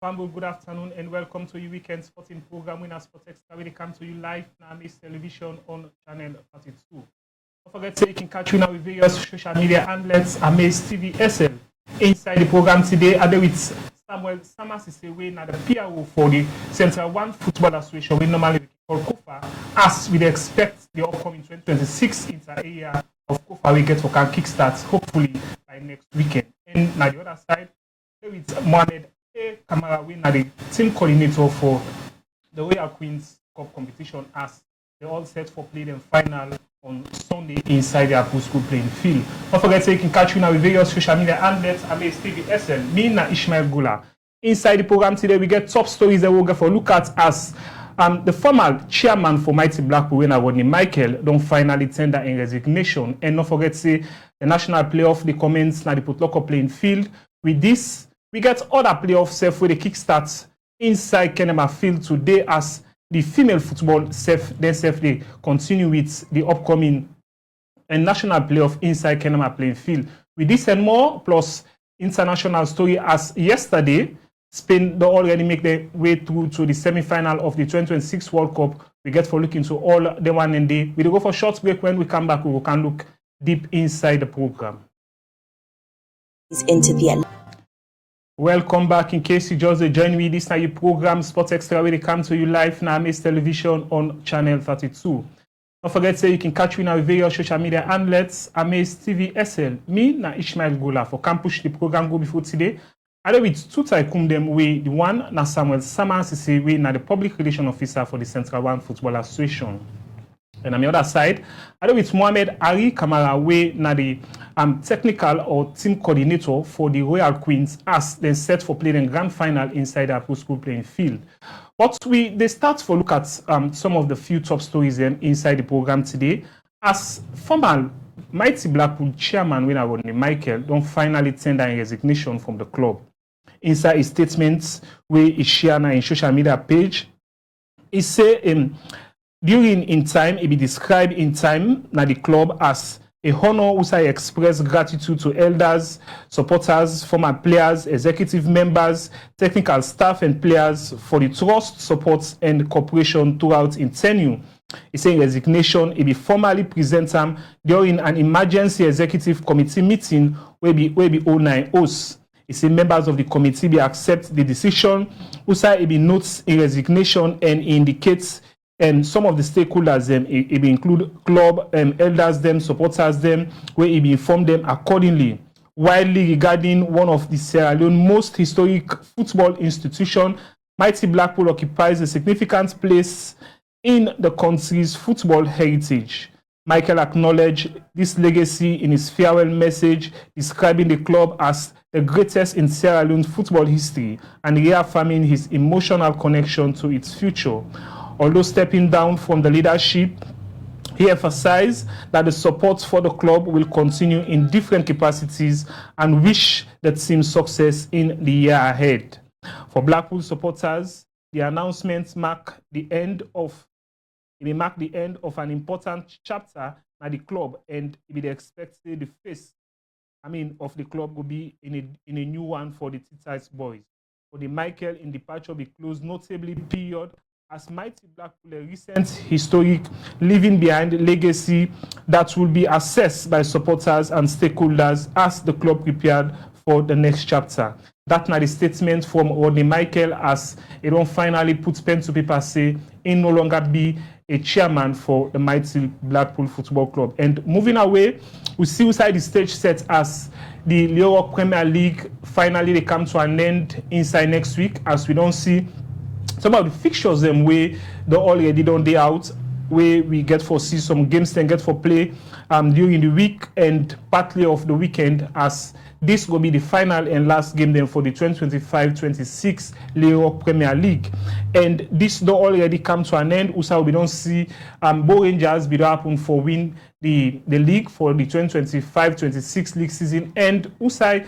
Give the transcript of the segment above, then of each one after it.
Family, good afternoon and welcome to your weekend sporting program. Winner Sport Extra, we come to you live on Amaze Television on channel 32. Don't forget to you can catch you now with various social media outlets, Amaze TV SL. Inside the program today, I'm with Samuel Samas is away now the PRO for the Central One Football Association. We normally call KOFA, as we expect the upcoming 2026 inter-area of KOFA we get for can kickstart hopefully by next weekend. And now the other side, with Mohamed Kamara, we are the team coordinator for the Royal Queens Cup competition, as they're all set for play the final on Sunday inside the Apple School playing field. Don't forget to you can catch you now with various social media outlets, Amaze TV SL, me and Ishmael Gula. Inside the program today, we get top stories that we'll get for look at as the former chairman for Mighty Blackpool, Rodney Michael, don't finally tender in resignation. And don't forget to say the national playoff, the comments now the put local playing field. With this, we get other playoffs safe where the kickstart inside Kenema Field today as the female football safe they continue with the upcoming and national playoff inside Kenema playing field. With this and more, plus international story as yesterday, Spain already make their way through to the semi-final of the 2026 World Cup. We get for looking to all the one and day. We'll go for a short break. When we come back, we can look deep inside the program. Into the end. Welcome back. In case you just joined me, this is your program Sport Extra, where they come to you live now, Amaze Television on channel 32. Don't forget to say you can catch me now with various social media outlets, Amaze TV SL. Me, na Ishmael Gula for can push the program go before today. I do with two tycoon them way. The one na Samuel Samas is we na the public relation officer for the Central One Football Association. And on the other side, I do with Mohamed Ali Kamara way na the technical or team coordinator for the Royal Queens, as they set for playing grand final inside the Apple School playing field. But they start for look at some of the few top stories inside the program today, as former Mighty Blackpool chairman Rodney Michael don't finally tender in resignation from the club. Inside his statements where he shared in social media page, he say during in time, it be described in time na the club as a honor which I express gratitude to elders, supporters, former players, executive members, technical staff and players for the trust, support and cooperation throughout in tenure. He saying resignation, it be formally present during an emergency executive committee meeting where be all 9 hosts. He say members of the committee be accept the decision, it be notes in resignation and indicates and some of the stakeholders it be include club elders them, supporters them, where it be inform them accordingly. Widely regarding one of the Sierra Leone most historic football institution, Mighty Blackpool occupies a significant place in the country's football heritage. Michael acknowledged this legacy in his farewell message, describing the club as the greatest in Sierra Leone football history and reaffirming his emotional connection to its future. Although stepping down from the leadership, he emphasized that the support for the club will continue in different capacities and wish the team success in the year ahead. For Blackpool supporters, the announcement mark the end of an important chapter at the club, and it be expected the face of the club will be in a new one for the Titites boys. For the Michael in departure be closed notably period as Mighty Blackpool a recent historic leaving behind legacy that will be assessed by supporters and stakeholders as the club prepared for the next chapter. That's not the statement from Rodney Michael, as it don't finally put pen to paper say he no longer be a chairman for the Mighty Blackpool Football Club. And moving away, we see inside the stage set as the Europe Premier League finally they come to an end inside next week, as we don't see some of the fixtures them way they already done day out, where we get for see some games then get for play during the week and partly of the weekend, as this will be the final and last game then for the 2025-26 Europe Premier League. And this don't already come to an end. Also, we don't see Bo Rangers be happen for win the league for the 2025-26 league season, and Usai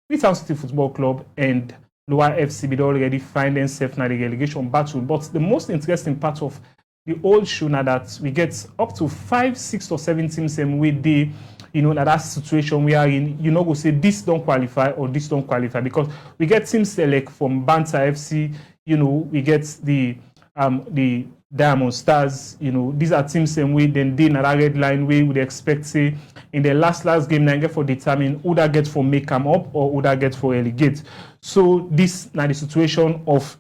Freetown City Football Club and Lower FC be already find themselves in the relegation battle. But the most interesting part of the old shoe now that we get up to 5, 6 or 7 teams with the that situation we are in, go say this don't qualify or this don't qualify, because we get teams select from Banta FC, we get the Diamond Stars, these are teams same way, then they in that red line way would expect say in the last game now get for determine who that get for make them up or who that get for relegate. So this now the situation of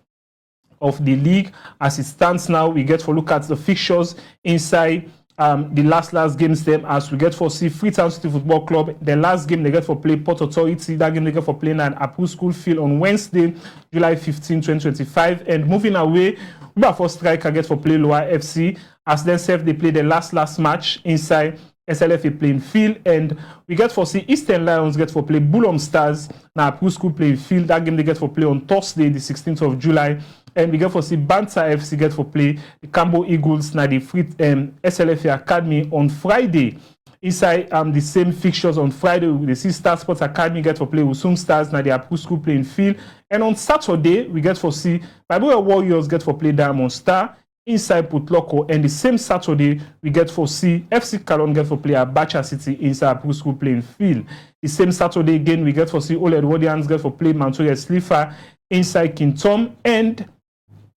the league as it stands now. We get for look at the fixtures inside the last games them, as we get for see Freetown City Football Club. The last game they get for play Port Authority. That game they get for playing at Apu School Field on Wednesday, July 15, 2025. And moving away, we have for Striker get for play Loa FC, as themselves they play the last match inside SLFA playing field. And we get for see Eastern Lions get for play Bulom Stars now Apu School playing field. That game they get for play on Thursday, the 16th of July. And we get for see Banta FC get for play the Cambo Eagles now the free SLFA Academy on Friday. Inside the same fixtures on Friday, we see Star Sports Academy get for play Usum Stars now the Apu School playing field. And on Saturday, we get for see Bible Warriors get for play Diamond Star inside Putloko. And the same Saturday, we get for see FC Kalon get for play Abacha City inside Apu School playing field. The same Saturday again, we get for see Ole Edwardians get for play Mantoria Slifa inside King Tom. And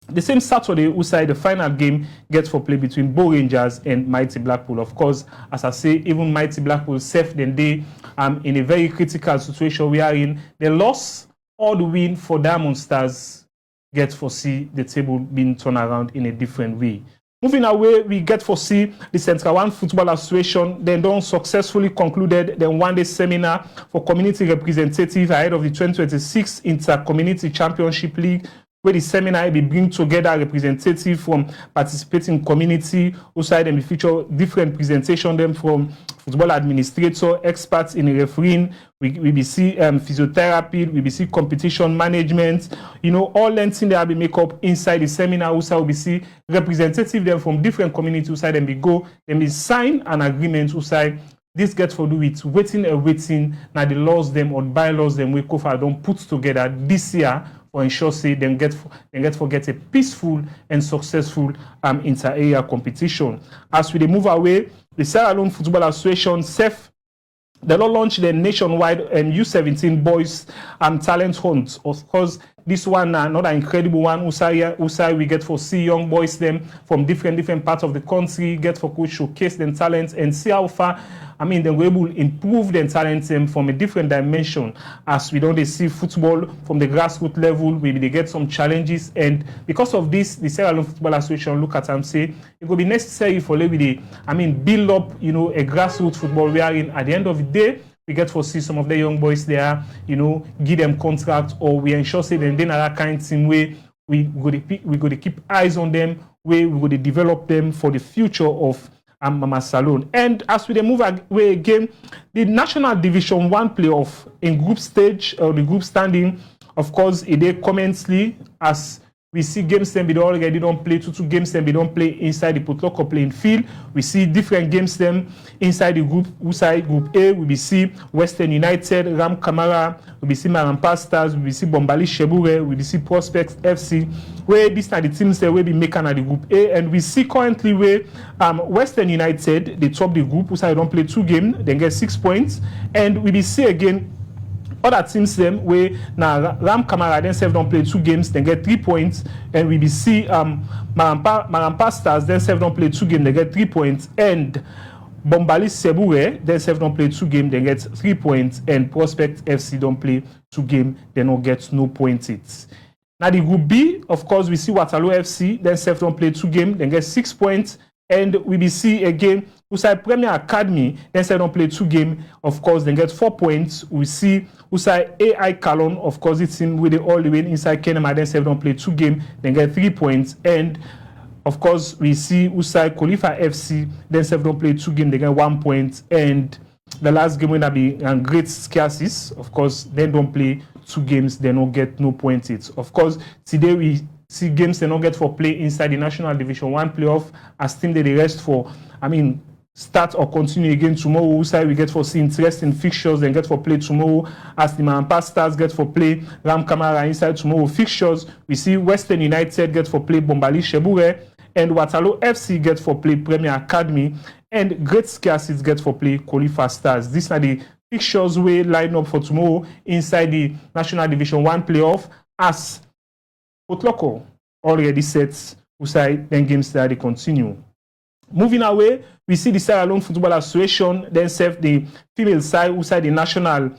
the same Saturday, outside the final game gets for play between Bo Rangers and Mighty Blackpool. Of course, as I say, even Mighty Blackpool safe then they in a very critical situation we are in. The loss or the win for Diamond Stars get for see the table being turned around in a different way. Moving away, we get for see the Central One Football Association then don't successfully concluded the one-day seminar for community representative ahead of the 2026 Inter-Community Championship League, where the seminar will bring together representatives from participating community, outside and we feature different presentation them from football administrator, experts in refereeing, we be see physiotherapy, we be see competition management, all lengths that will be make up inside the seminar. Also, we see representatives them from different communities outside and we go, then we sign an agreement outside. This gets for do with waiting now the laws them or bylaws them we COFA don't put together this year for ensure say them get a peaceful and successful inter-area competition. As we move away, the Sierra Leone Football Association SEF they will launch the nationwide U17 boys talent hunt. Of course, this one another incredible one. Usai we get for see young boys them from different parts of the country, get for coach showcase them talents and see how far they were able to improve their talent from a different dimension. As we don't see football from the grassroots level, maybe they get some challenges, and because of this, the Sierra Leone Football Association look at and say it will be necessary for maybe build up a grassroots football we are in. At the end of the day, we get to see some of the young boys there, give them contract, or we ensure say them then another kind of team where we go to keep eyes on them, where we go to develop them for the future of Mama Salone. And as we move away again, the National Division 1 playoff in group stage or the group standing, of course, it is commonly as we see games them they already don't play, two games them they don't play inside the Putloko playing field. We see different games them inside the group. Inside Group A, we see Western United, Ram Kamara, we see Marampa Stars, we see Bombali Shebure, we see Prospects FC, where these are the teams that will be making at the Group A. And we see currently where Western United, they top the group, Usai don't play 2 games, then get 6 points. And we see again other teams them where now Ram Kamara themselves don't play 2 games, then get 3 points, and we see Marampa Stars themselves don't play 2 games, they get 3 points, and Bombali Sebure themselves don't play 2 games, they get 3 points, and Prospect FC don't play 2 games, they don't get no points. It. Now the Group B, of course, we see Waterloo FC themselves don't play 2 games, they get 6 points, and we see again Usai Premier Academy, then say don't play 2 games, of course, then get 4 points. We see Usai AI Kalon, of course, it's in with the all the way inside Kenema, then say don't play 2 games, then get 3 points. And of course, we see Usai Khalifa FC, then say don't play 2 games, they get 1 point. And the last game will be Great Scarces, of course, then don't play 2 games, they don't get no points. It. Of course, today we see games they don't get for play inside the National Division 1 playoff as team they rest for, start or continue again tomorrow. Side we get for see interesting fixtures, then get for play tomorrow. As the Marampa Stars get for play Ram Kamara inside tomorrow fixtures. We see Western United get for play Bombali Shebure, and Waterloo FC get for play Premier Academy, and Great Scarcity get for play Khalifa Stars. These are the fixtures we line up for tomorrow inside the National Division 1 playoff, as Potloko already set aside, then games that they continue. Moving away, we see the Sierra Leone Football Association then serve the female side outside the national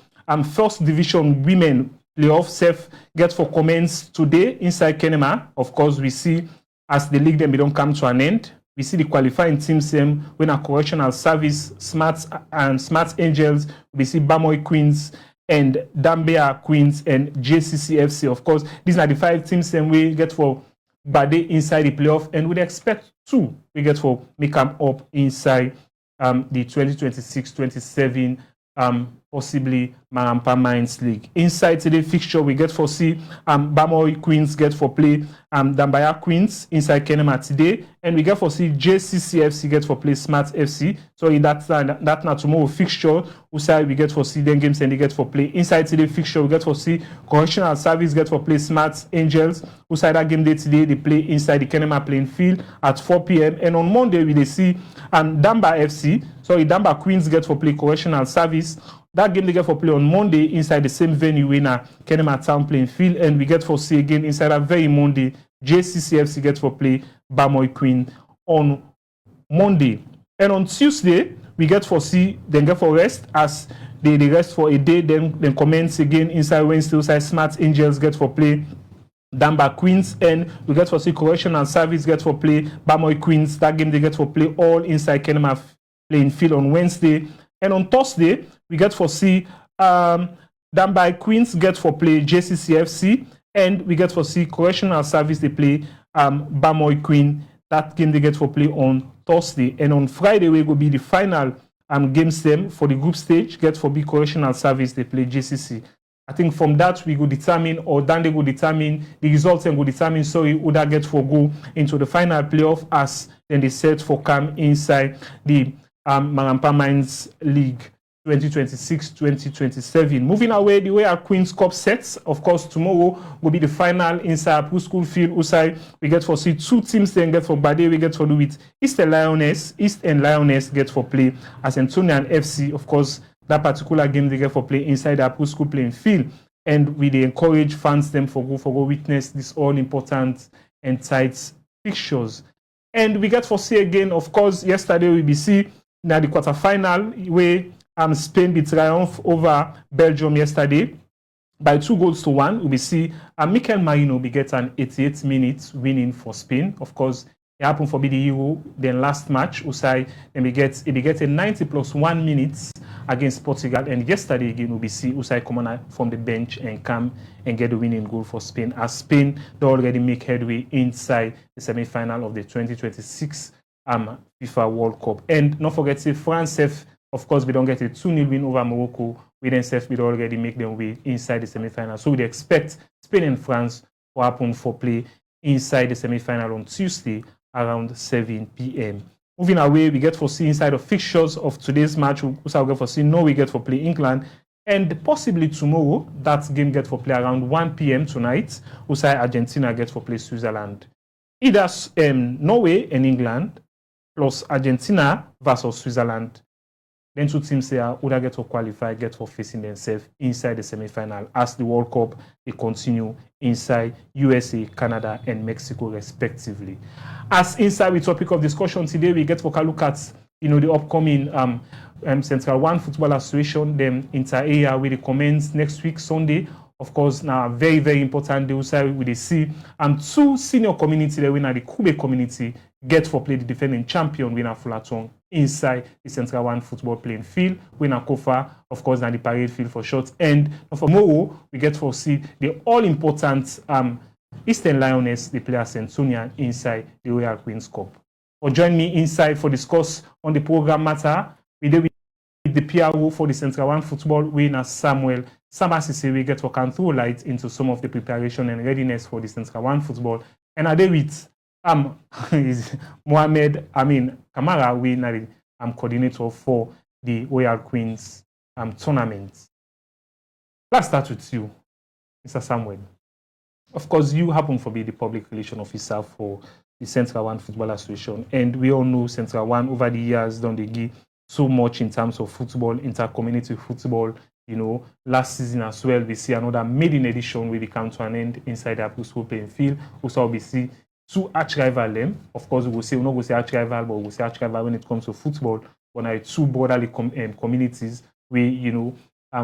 first division women playoff self get for comments today inside Kenema. Of course, we see as the league then they don't come to an end. We see the qualifying teams when a correctional service, Smart Angels, we see Bamoy Queens and Dambia Queens and JCCFC. Of course, these are the 5 teams we get for Bade inside the playoff, and we expect 2 we get for make them up inside the 2026-27 possibly Marampa Mines League. Inside today's fixture, we get for see Bamoy Queens get for play Dambaya Queens inside Kenema today, and we get for see JCCFC get for play Smart FC. So in that now tomorrow fixture, we get for see them games and they get for play. Inside today's fixture, we get for see Correctional Service get for play Smart Angels. That game day today, they play inside the Kenema playing field at 4 p.m. And on Monday, we see Damba FC. Sorry, Damba Queens get for play Correctional Service. That game they get for play on Monday inside the same venue in Kenema Town playing field, and we get for see again inside that very Monday, JCCFC get for play Bamoy Queen on Monday. And on Tuesday, we get for see, then get for rest as they rest for a day, then commence again inside Wednesday, inside Smart Angels get for play Damba Queens, and we get for see Correctional Service get for play Bamoy Queens. That game they get for play all inside Kenema playing field on Wednesday. And on Thursday, we get for see Damba Queens get for play JCCFC, and we get for see Correctional Service they play Bamoy Queen. That game they get for play on Thursday. And on Friday, we will be the final games them for the group stage. Get for be Correctional Service they play JCC. I think from that we will determine, or then they will determine the results and will determine who that get for go into the final playoff, as then they set for come inside the Marampa Mines League 2026-2027. Moving away, the way our Queen's Cup sets, of course, tomorrow will be the final inside Apu School Field. Usai, we get for see 2 teams then get for Bade, we get for do with East and Lioness get for play as Antonian FC. Of course, that particular game they get for play inside the Apu School playing field, and we they encourage fans them for go witness this all important and tight fixtures. And we get for see again, of course, yesterday we be see now the quarterfinal where Spain beat triumph over Belgium yesterday by 2-1. We see Mikel Merino be get an 88 minutes winning for Spain. Of course, it happened for the Euro. Then last match, Usai, and he get a 90+1 minutes against Portugal. And yesterday again, we see Usai come on from the bench and come and get the winning goal for Spain, as Spain they already make headway inside the semi-final of the 2026 FIFA World Cup. And don't forget, say France, of course, we don't get a 2-0 win over Morocco. We then we already make them way inside the semi-final. So we expect Spain and France to happen for play inside the semi-final on Tuesday around 7 p.m. Moving away, we get for see inside the fixtures of today's match. We get for see Norway get for play England, and possibly tomorrow that game get for play around 1 p.m. tonight. Usai Argentina get for play Switzerland. Either Norway and England plus Argentina versus Switzerland. Then 2 teams here would get to qualify, get for facing themselves inside the semi-final as the World Cup they continue inside USA, Canada, and Mexico respectively. As inside the topic of discussion today, we get for look at the upcoming Central One Football Association, them inter-area with the commence next week Sunday. Of course, now very, very important day we they see 2 senior community there winner the Kube community get for play the defending champion winner Fullerton inside the Central One football playing field. Winner Kofa, of course, now the parade field for short. And for tomorrow, we get for see the all-important Eastern Lioness, the player Centurion inside the Royal Queen's Cup. For join me inside for discuss on the program matter, we do with the PRO for the Central One football winner Samuel Samasisi. We get to come throw light into some of the preparation and readiness for the Central One football. And I do with is Mohamed Kamara, we are coordinator for the Royal Queens tournament. Let's start with you, Mr. Samuel. Of course, you happen to be the public relations officer for the Central One Football Association. And we all know Central One over the years done they give so much in terms of football, inter-community football. You know, last season as well, we see another maiden edition where they come to an end inside the school playing field. Also, we see two arch rival them. Of course, we will say, we're not going to say arch rival, but we'll say arch rival when it comes to football. When I two brotherly communities, we, you know,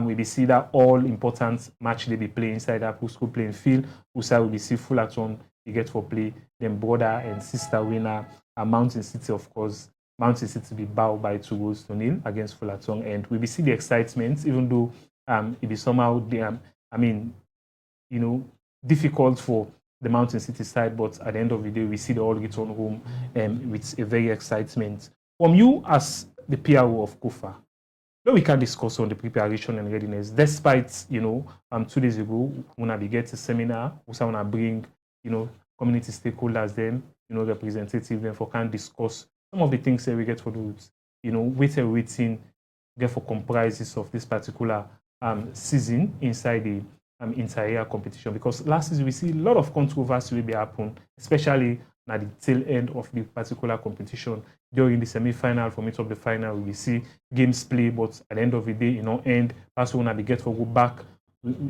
we see that all important match they be playing inside the school playing field. Also, we see Fullerton, they get for play, them brother and sister winner, Mountain City, of course. Mountain City be bowed by 2-0 against Fullerton, and we see the excitement, even though it be somehow, I mean, you know, difficult for the Mountain City side, but at the end of the day, we see the all return home with a very excitement. From you as the PRO of KOFA, now we can discuss on the preparation and readiness. Despite, you know, 2 days ago, when we get a seminar, we want to bring, you know, community stakeholders, them, you know, representatives, them for can discuss some of the things that we get for the, you know, waiting, get for comprises of this particular season inside the entire competition. Because last season we see a lot of controversy will be happen, especially at the tail end of the particular competition. During the semi-final, from it of the final, we see games play, but at the end of the day, you know, end. Pass when we get for go back,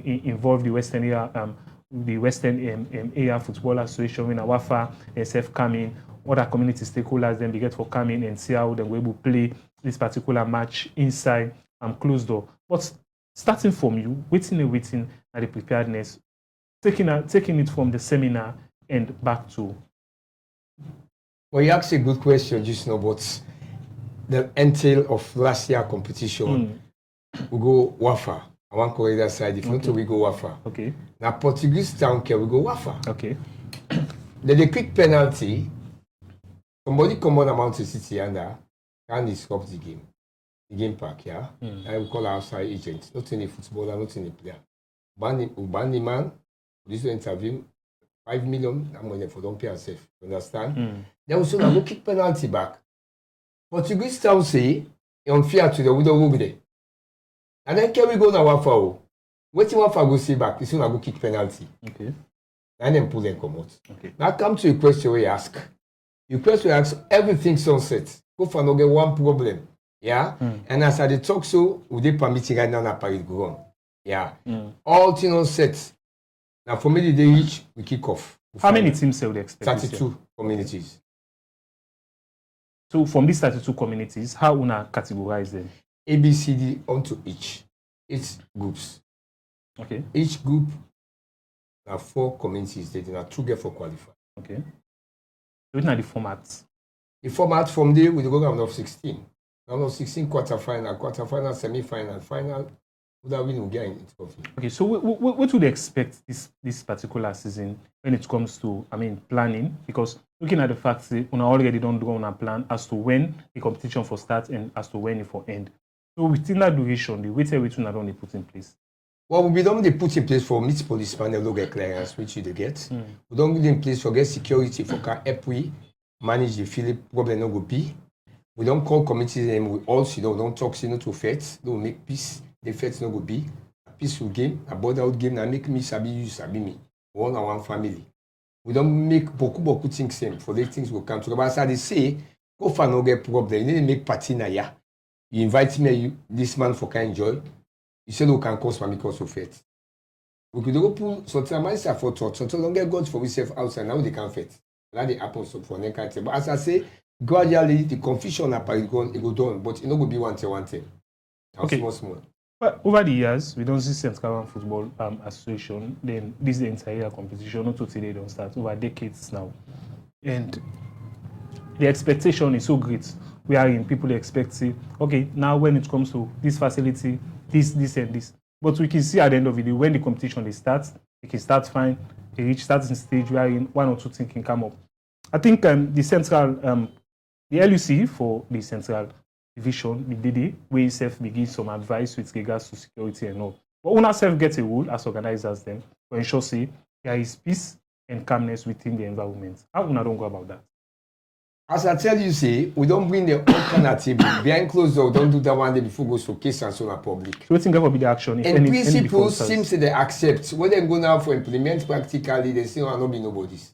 involve the Western area Football Association, when WAFA, SF come in. Other community stakeholders then they get for come in and see how they will play this particular match inside closed door. But starting from you, waiting at the preparedness, taking it from the seminar and back to. Well, you asked a good question just now, but the entail of last year competition, we go WAFA. I want to correct that side. If not, we go WAFA. Okay. Now Portuguese town care, we go WAFA. Okay. Then a quick penalty. Somebody come on a Mountain City and can disrupt the game park, yeah? I will call outside agent, not any footballer, not any player. Ban the man, this interview, 5 million, that money for don't pay yourself, you understand? Then we soon go kick penalty back. Portuguese town say, unfair to the widow over there. And then can we go now Wafa? What you want for go see back? You soon go kick penalty. Okay. And then pull them come out. Okay. Now come to a question where you ask. You question ask everything sunset. Go for no get one problem. Yeah? And as I dey talk so, we dey permitting right now na parade go on. Yeah. All things on set. Now for me they reach, we kick off. How many teams would expect? 32 communities. So from these 32 communities, how una categorize them? A, B, C, D onto each. 8 groups. Okay. Each group are 4 communities. They are 2 get for qualify. Okay. Looking at the format. The format from there we go round of 16. Round of 16 quarterfinal, semi-final, final. Without winning, we get in it. Okay, so what would they expect this particular season when it comes to, I mean, planning? Because looking at the fact that we already don't do on a plan as to when the competition for start and as to when it for end. So within that duration, the weight everything that only put in place. Well, we don't they put in place for meet police panel to get clearance, which you get. We don't put in place for get security for can help we manage the field problem no go be. We don't call committees and we also don't talk to faith, don't make peace. The faith no go be a peaceful game, a border out game, and make me sabi you sabi me. One on one family. We don't make beaucoup things same for the things will come to. But as I say, go for no get problem. You need to make party na ya. You invite me this man for can enjoy. You say no can cause for me because of faith. We could go pull something myself for thought. Something don't get God for myself outside. Now they can faith. That the happen so for next time. But as I say, gradually the confusion apart it go down, but it no go be one thing. Okay. Small. Well, over the years, we don't see Central Football Association. Then this is the entire competition. Not totally they don't start over decades now, and the expectation is so great. We are in people expect okay, now when it comes to this facility, this and this. But we can see at the end of the day when the competition they start, it can start fine. They reach starting stage where in 1 or 2 things can come up. I think the central, the LUC for the central division, the DD, we self begin some advice with regards to security and all. But we self get a rule as organizers then to ensure say there is peace and calmness within the environment. How we don't go about that? As I tell you, say we don't bring the alternative behind closed door. Don't do that one day before go showcase and so on public. So what think will be the action? If and principles seems they accept. When they go now for implement practically, they say, "Oh, not be nobody's."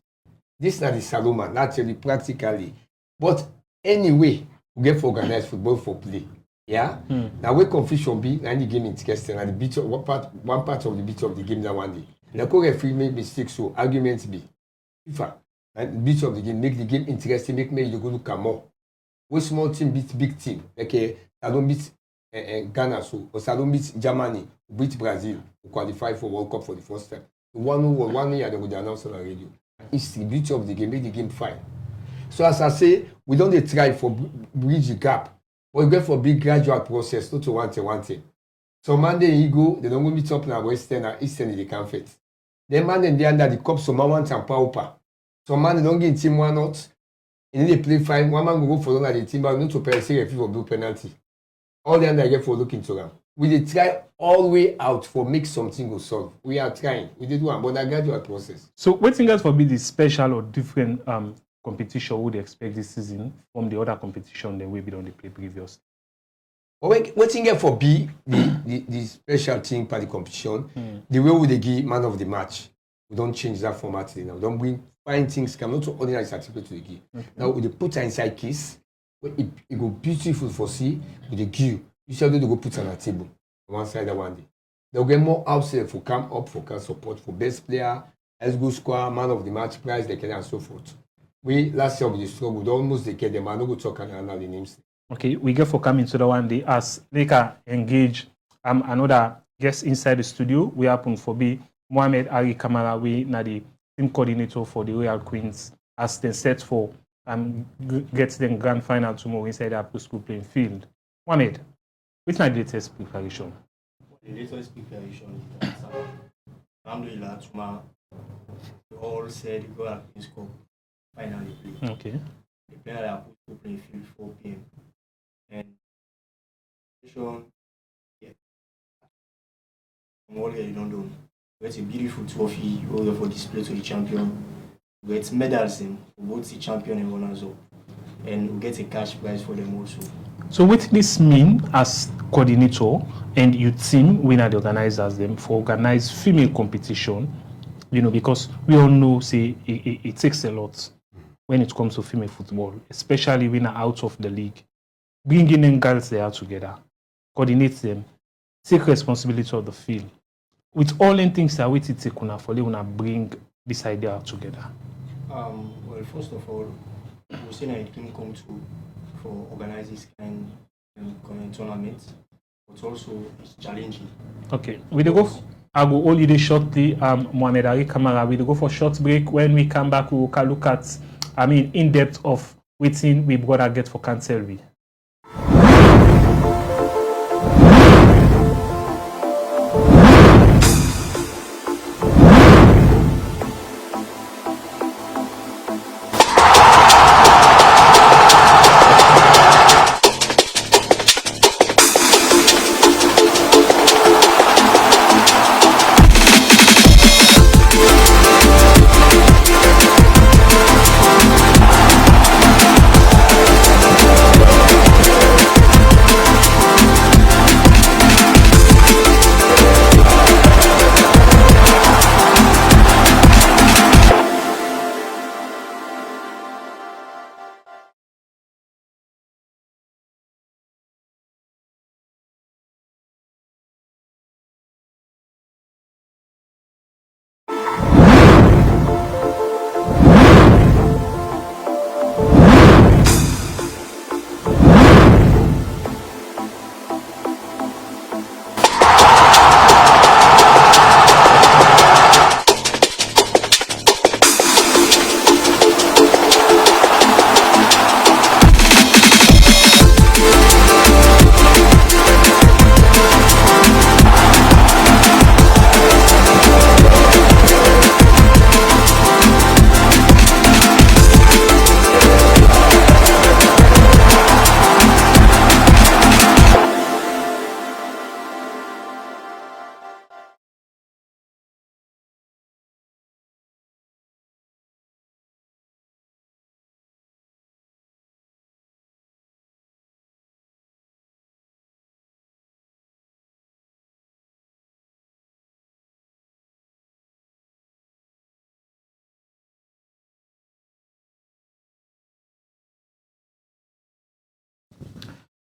This is not the Saloma, naturally, practically. But anyway, we get for organized football for play. Yeah? Now where confusion be, and the game interesting, and the beat of one part of the beat of the game that one day. The co-referee make mistakes, so arguments be. FIFA, and the beat of the game, make the game interesting, make me you go look at more. What small team beat big team? Okay, I don't beat Ghana, so or I don't beat Germany, beat Brazil, who qualify for World Cup for the first time. 1 year they would announce on the radio. It's the beauty of the game, make the game fine. So as I say, we don't try for bridge the gap. But we go for big gradual process, not to one thing. So Monday you go, they don't go meet up now Western and Eastern in the comfort. Then Monday they under the cup, so man and pauper. So man they don't get team one not. And then they play fine. One man go for the team, but not to pay a for blue penalty. All the under get for looking to them. We did try all the way out for make something go solve. We are trying. We did one, but a gradual process. So what thing else for be the special or different competition would expect this season from the other competition than we be on the play previous? What thing for be the special thing for the competition, the way we they give man of the match, we don't change that format now. We don't bring fine things, come not to ordinary certificate to the give. Okay. Now we put her inside case, it go beautiful for see with the give. You should do go put on a table one side and one day. They'll get more outside for come up for can support for best player, let's go score, man of the match, prize, they can and so forth. We last year with the struggle, we almost they get them, I no go talk and now the names. Okay, we get for coming to the one day as they can engage another guest inside the studio. We happen for be Mohamed Ari Kamara, we na the team coordinator for the Royal Queens as they set for get them grand final tomorrow inside the Apple School playing field. Mohamed, which is the latest preparation? The latest preparation is that Alhamdulillah, tomorrow we all said the Royal Queens Cup finally play. Okay. The player that Apple School playing field 4 p.m. And yeah, from all here in London, we get a beautiful trophy over for display to the champion. We get medals for both the champion and runners up, and we get a cash prize for them also. So what this mean as coordinator and your team, we are the organizers them for organize female competition, you know, because we all know say it takes a lot when it comes to female football, especially when are out of the league. Bringing in girls there together, coordinate them, take responsibility of the field. With all the things that we take for they bring this idea together. Well, first of all, we see that it can come to for organize this kind of tournament, but also it's challenging. Okay, we go. I go hold you shortly. Mohamed Ari Kamara, we go for short break. When we come back, we will look at, in depth of waiting we gotta get for Cancelby.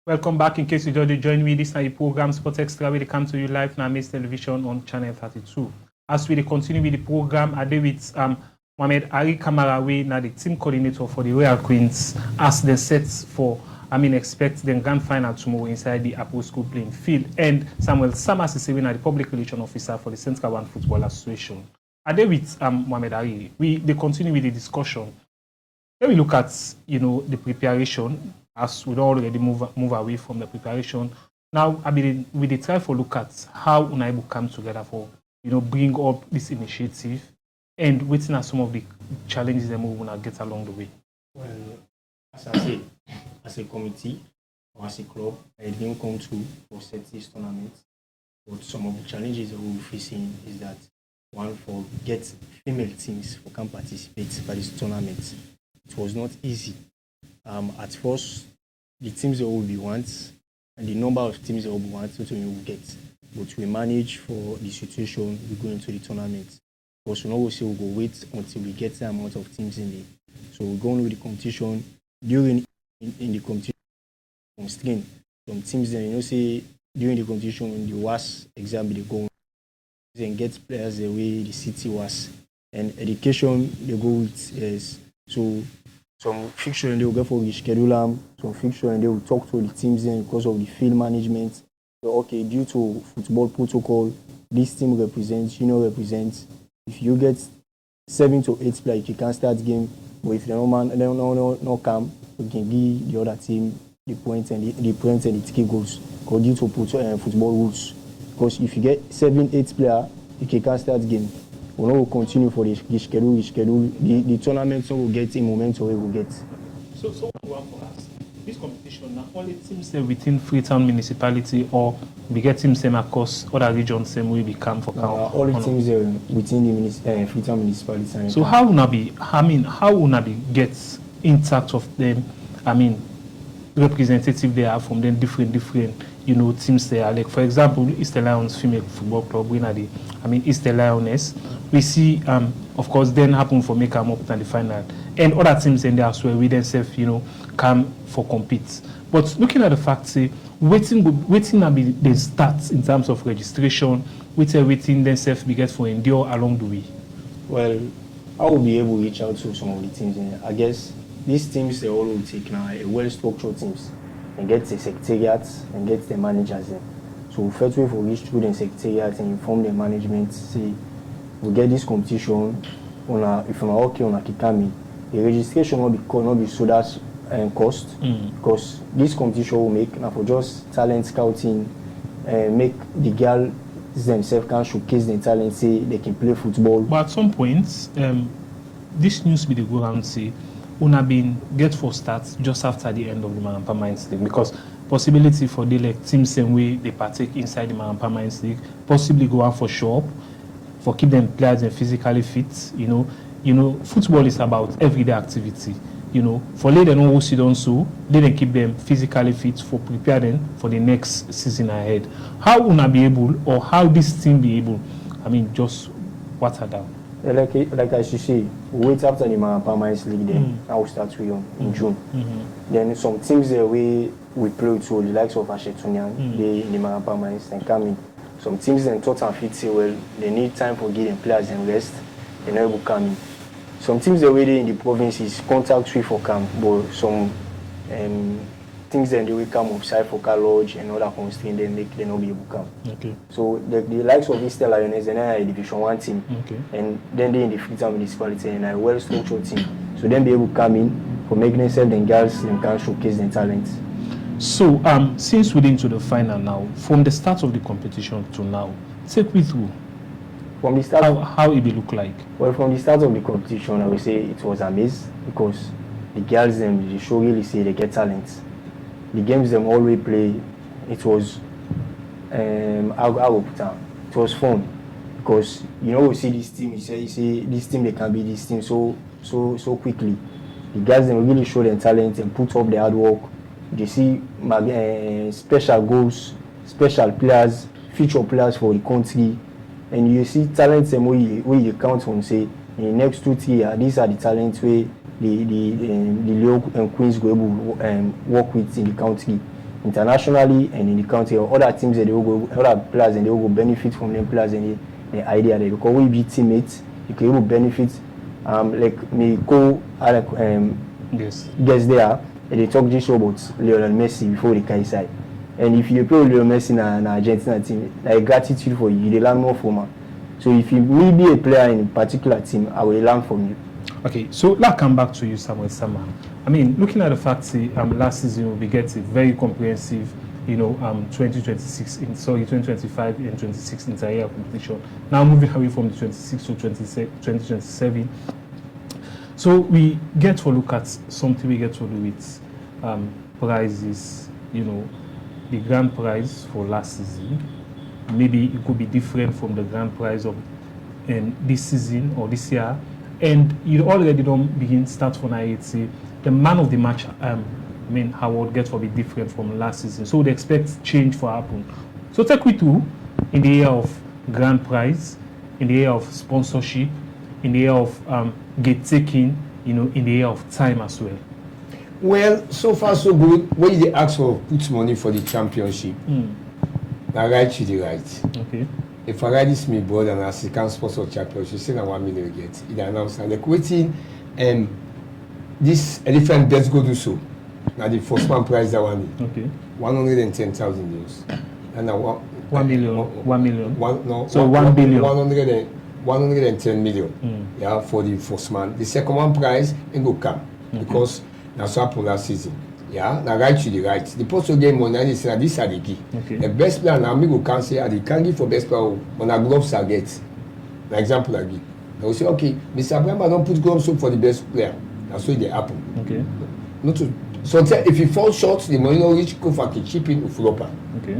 Welcome back. In case you just join me, this is the program Sport Extra, where they come to you live now, Amaze Television on Channel 32. As we continue with the program, I did with Mohamed Ari Kamarawe, now the team coordinator for the Royal Queens, as they set for, expect the grand final tomorrow inside the Apple School playing field. And Samuel Samas is the public relations officer for the Central One Football Association. I did with Mohamed Ari. They continue with the discussion. When we look at, the preparation, as we already move away from the preparation, now we try to look at how Unaibu come together for bring up this initiative and waiting at some of the challenges that we want to get along the way. Well, as I say, as a committee or as a club, I didn't come to set this tournament. But some of the challenges that we're facing is that one, for get female teams who can participate by this tournament. It was not easy. At first, the teams that we want and the number of teams that we want to get, but we manage for the situation we go into the tournament. Because we know we say we'll go wait until we get the amount of teams in there. So we're going with the competition during in the competition constraint. Some teams then say during the competition in the WAS exam they go and get players the way the city was. And education they go with is so some fixture and they will go for reschedule them, some fixture and they will talk to the teams then because of the field management. So okay, due to football protocol, this team represents, represents. If you get 7 to 8 players, you can start game. But if the no come, you can give the other team the points and the ticket goals. Because due to football rules. Because if you get 7, 8 players, you can't start game. We will continue for the schedule. The tournament will get in momentum we will get. So one for us. This competition now only teams within Freetown municipality or we get teams across other regions same way become for all the teams within the Freetown municipality. So how will be get intact of them? Representative they are from them different teams they are. Like for example, Easter Lions female football club winner the Easter Lioness. We see of course then happen for make them up to the final. And other teams in there as well, we themselves, come for compete. But looking at the fact, say, waiting be the start in terms of registration, with everything themselves be get for endure along the way. Well, I will be able to reach out to some of the teams in there. I guess these teams they all will take now a well-structured teams and get the secretariat and get the managers in. So first way for reach through the secretariat and inform the management, say we get this competition if I'm okay on a Kikami. The registration will be so that's cost because this competition will make now for just talent scouting and make the girls themselves can showcase their talent, say they can play football. But at some point, this news be the go around say Una been get for start just after the end of the Marampa Mines League because possibility for the like teams same way they partake inside the Marampa Mines League, possibly go out for shop, for keep them players and physically fit, football is about everyday activity. For later on, sit on so they then keep them physically fit for preparing for the next season ahead. How Una be able, or how this team be able? Just water down. Like I should say, we wait after the Marampa Mines League. Then I will start in June. Then some teams there we play with, so the likes of Ashetunian, they in the Marampa Mines and come in. Some teams then thought and fit say well they need time for getting players and rest. They never come in. Some teams already in the provinces contact free for camp, but some things then they will come outside for car lodge and other constraints then they not be able to come. Okay. So the likes of Easter Lioness and I Division 1 team, and then they in the Freetown municipality and a well structured team. So then be able to come in for making themselves and girls and can showcase their talents. So since we're into the final now, from the start of the competition to now, take me through. From the start, how it look like? Well, from the start of the competition, I would say it was amazing because the girls they show really say they get talent. The games them always play, it was it was fun because we see this team. You say this team they can be this team so quickly. The girls them really show their talent and put up the hard work. You see special goals, special players, future players for the country. And you see talents where you count on say in the next 2-3 years, these are the talents where the Leo and Queens go able work with in the country. internationally and in the country, or other teams that they will go, other players and they will benefit from them players and the idea that because we be teammates, you can able benefit. Like me go Yes. guys there, and they talk this about Lionel Messi before the Kai side. And if you play with Lionel Messi in Argentina team, like gratitude for you, they learn more from her. So if you will be a player in a particular team, I will learn from you. Okay, so let's come back to you, Samuel Sama. I mean, looking at the fact last season we get a very comprehensive, 2025 and 26 entire competition. Now moving away from the 26 to 2027. So we get to look at something we get to do with prizes, the grand prize for last season. Maybe it could be different from the grand prize of this season or this year. And you already don't start for now. The man of the match, award gets to be different from last season. So they expect change to happen. So take we to in the area of grand prize, in the area of sponsorship, in the area of gate taking, in the area of time as well. Well, so far so good. When they ask for put money for the championship, I right to the right. Okay. If I write this me board and as can sponsor championship, say na 1 million get. It announced and like waiting this elephant best go do so. Now the first man prize that one. Okay. 110,000 euros. And now 1 million. 1 million. So 1 billion. 110 million. Yeah, for the first man. The second one prize it go come because that's what happened last season. Yeah, now right to the right. The postal game money and they say this are the key. Okay. The best player now me go can say I can give for best player on a gloves I get. An example I give. I will say okay, Mr. Bremba don't put gloves up for the best player. That's what they happen. Okay. Not to sometimes if you fall short, the money no reach go for keeping flopper. Okay.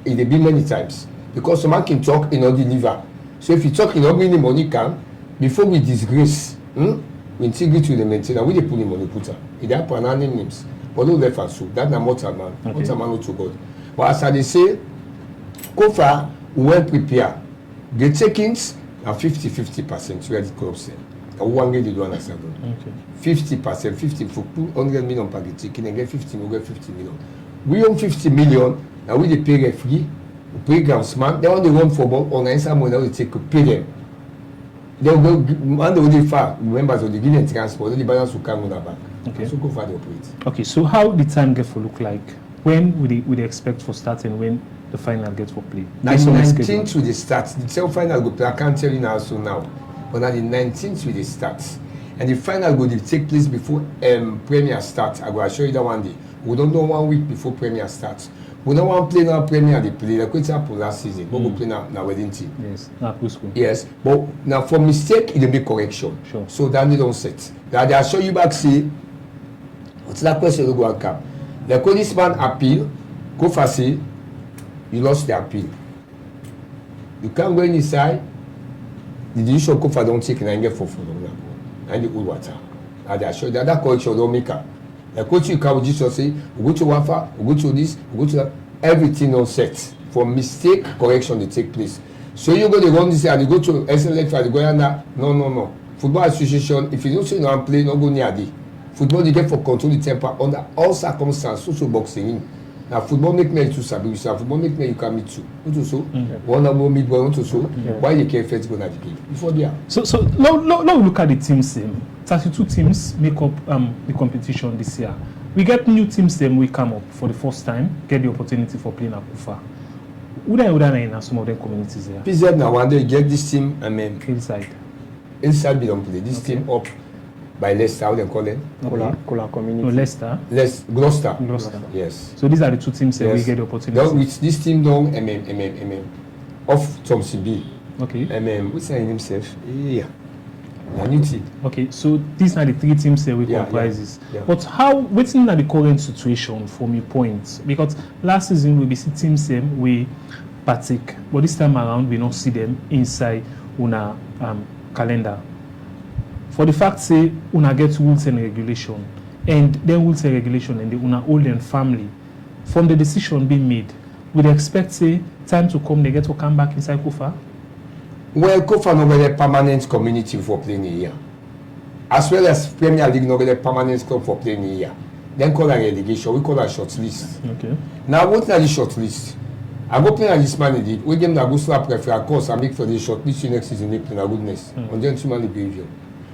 It dey be many times because someone can talk in not deliver. So if you talk in not bring the money come before we disgrace, we integrity with the maintainer. We dey put the money put am. It happen and names. But no left and so that na mortal man. Okay. Mortal man no to God. But as I dey say, Kofa well prepared. The takings are 50% where the club sell. And one get the do understand. Okay. 50%, 50 for 200 million per taking and get 50, we get 50 million. We own 50 million. Now we dey pay referee, we pay groundsman. They want to run football on answer money. Now we take to pay them. They will go and they will dey far. Members of the give them transport. The balance will come on the back. Okay. So go for the operate. Okay. So how the time get for look like? When would they expect for start and when the final gets for play? Now the 19th with the start. The semi-final go play. I can't tell you now so now. But now the 19th with the start. And the final go take place before Premier start. I go assure you that one day. We don't know 1 week before Premier starts. We don't want to play now Premier they play. Like what happened last season. We go play now wedding team. Yes. Now school. Yes. But now for mistake it will be correction. Sure. So that they don't set. That they assure you back say what's that question you go and come. The policeman appeal, go for say you lost the appeal. You can't go inside. The decision go for don't take and get for and the old water. And they assure that correction don't make up. The coach you can just say, we go to Wafa, we go to this, we go to that. Everything on set. For mistake, correction they take place. So you go to run this and you go to SLF and you go under. No. Football association, if you don't say you don't play, no go near the. Football you get for control the temper under all circumstances, social boxing. Now football make me to sabi, football make me you can meet too. Not to so. One more meet boy, not to so. Why you can't first go na the game? Before there. So now we look at the teams. 32 teams make up the competition this year. We get new teams we come up for the first time, get the opportunity for playing at Kufa. Would I in some of the communities there? PZ now one day get this team inside we don't play. This team up by Leicester, how they call them? Kola community. No, Leicester. Gloucester. Yes. So these are the two teams that we get the opportunity. Then with this team down off Thompson B. Okay. What's his name himself? Yeah. Nanuti. Okay, so these are the three teams that we comprises. Yeah. But how waiting at the current situation from your point? Because last season we see teams we partake, but this time around we don't see them inside una calendar. For the fact say una get rules and regulation, and then rules and regulation and the una old and family, from the decision being made, we'd expect say time to come they get to come back inside Kofa. Well, Kofa no get a permanent community for playing here, as well as Premier League no get a permanent club for playing here. then call a relegation, we call a short list. Okay. Now, what are the short list? I go play at this man, we game that go slap referee, course, I make for the short list next season, they play a goodness, on gentlemanly behavior.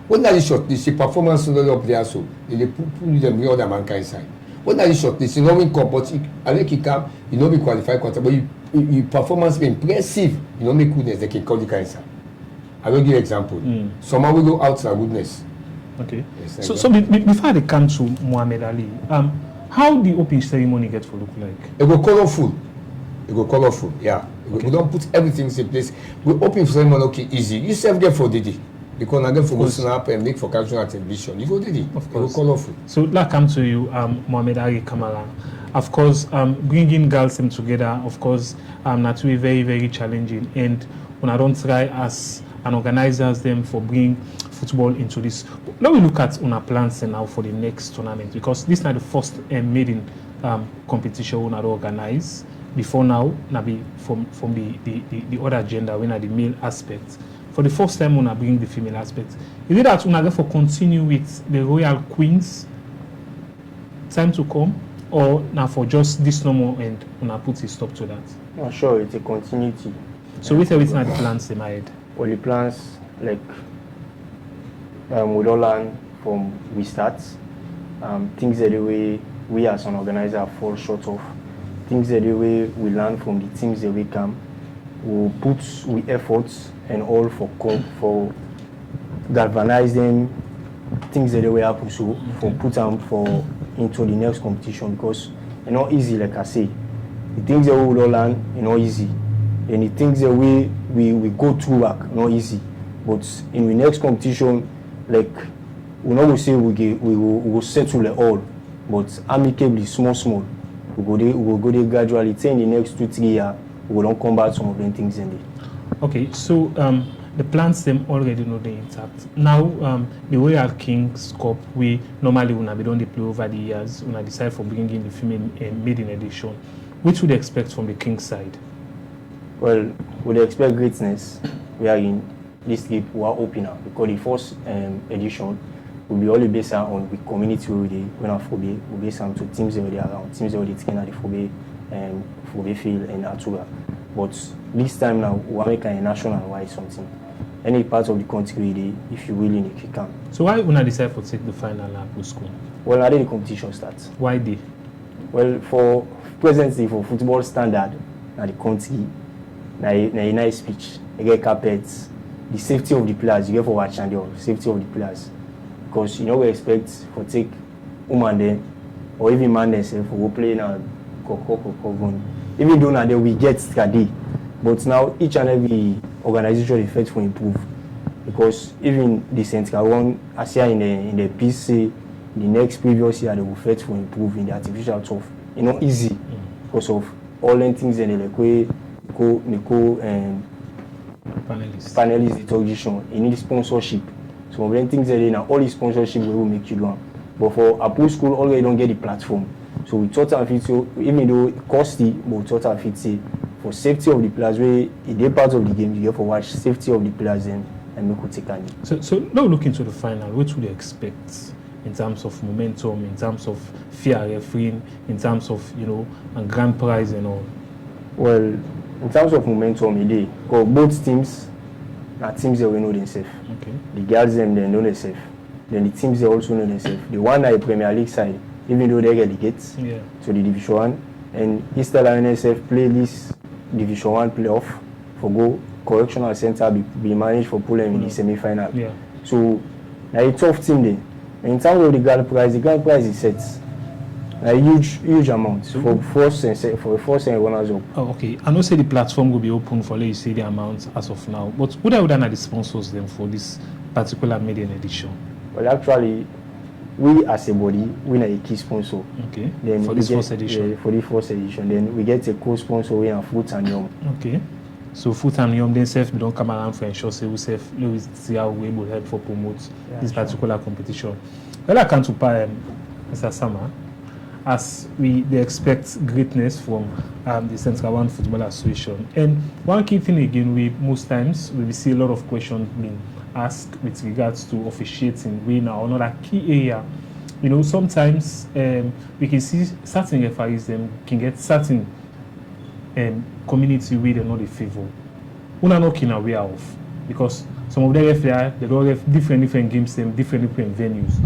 What are the short list? The performance of the player, so they put them the other mankind side. What are the short list? You know, win cup, but I think he come, you know, be qualified quarter, but your performance be impressive, you know, make goodness, they can call the kind side. I will give you an example. Someone will go out to goodness. Okay. Yes, So before they come to Muhammad Ali, how the opening ceremony get to look like? It go colorful. It go colorful, yeah. We don't put everything in place. We open ceremony, okay, easy. You self get for Didi. Because I get for go snap and make for cultural television. You go Didi. Of It course. go colorful. So that come to you, Muhammad Ali Kamara. Of course, bringing girls them together, of course, that will be very, very challenging. And when I don't try as an organizers them for bringing football into this. Let me look at our plans now for the next tournament, because this is not the first maiden competition we not organize. Before now, be from the other gender, when are the male aspect. For the first time, we bring the female aspect. Is it that we are for continue with the Royal Queens time to come, or now for just this normal and we put a stop to that? Not sure, it's a continuity. So with everything at the plans in my head. All the plans, like, we don't learn from we start. Things that the way we as an organizer fall short of. Things that the way we learn from the teams that we come. We put we efforts and all for galvanize them. Things that the way happen, so for put them for into the next competition, because it's not easy, like I say. The things that we don't learn, it's not easy. And the things that we go through work, not easy. But in the next competition, like, we're not going to say we will settle it all, but amicably, small. We go there gradually. Say in the next 2-3 years, we will come back some of the things in there. Okay, so the plans them already know they intact. Now the Royal Kings Cup, we normally when we don't play over the years, when I decide for bringing the female maiden edition, which would you expect from the Kings side? Well, we expect greatness. We are in this league, we are opener, because the first edition will be only based on the community where we are Fobe, we based on to teams that are around, teams that are taken at the Fobe field and Atuga. But this time now, we are making a national-wide something. Any part of the country, if you willing, if you can. So why when I decide to take the final lap with school? Well, how did the competition start? Why they? Well, for presently, for football standard, now the country, now a nice pitch, you get carpets, the safety of the players, you get for watch and the safety of the players. Because you know we expect for take woman then, or even man themselves for go play now, even though now they will get Skadi. But now each and every organization is fight for improve. Because even the central one, as here in the piece say, the next previous year they will fight for improve in the artificial turf. It's not easy because of all the things in the way panelists the television. You need sponsorship. So when things are now, all the sponsorship will make you do. But for a post school, already don't get the platform. So we thought of it, so even though it costly, but we thought of it for safety of the players, where in the part of the game you get for watch safety of the players and make it take on. So now look into the final, what would you expect in terms of momentum, in terms of fair refereeing, in terms of a grand prize and all? Well, in terms of momentum, because both teams are teams that we know themselves. Okay. The girls them they know themselves. Then the teams they also know themselves. The one at the Premier League side, even though they get the gates to the Division 1, and Easter Lions play this Division 1 playoff for go correctional center be managed for Poland in the semi-final. Yeah. So a tough team there. And in terms of the grand prize is set. A huge amount for first and runners up. Oh, okay. I know say the platform will be open for let you see the amount as of now. But who have done the sponsors them for this particular maiden edition? Well, actually, we as a body, we are a key sponsor. Okay. Then for this first edition. Yeah, for the first edition. Then we get a co-sponsor we are Foot and Young. Okay. So Foot and Young themselves we don't come around for ensure say we see how we will help for promote this particular competition. Well, I can't Mr. Sama. As they expect greatness from the Central One Football Association. And one key thing again, most times we see a lot of questions being asked with regards to officiating. We now another key area you know, sometimes we can see certain referees can get certain community where they're not a favor. Una not can aware of, because some of the referees they don't have different games, different venues.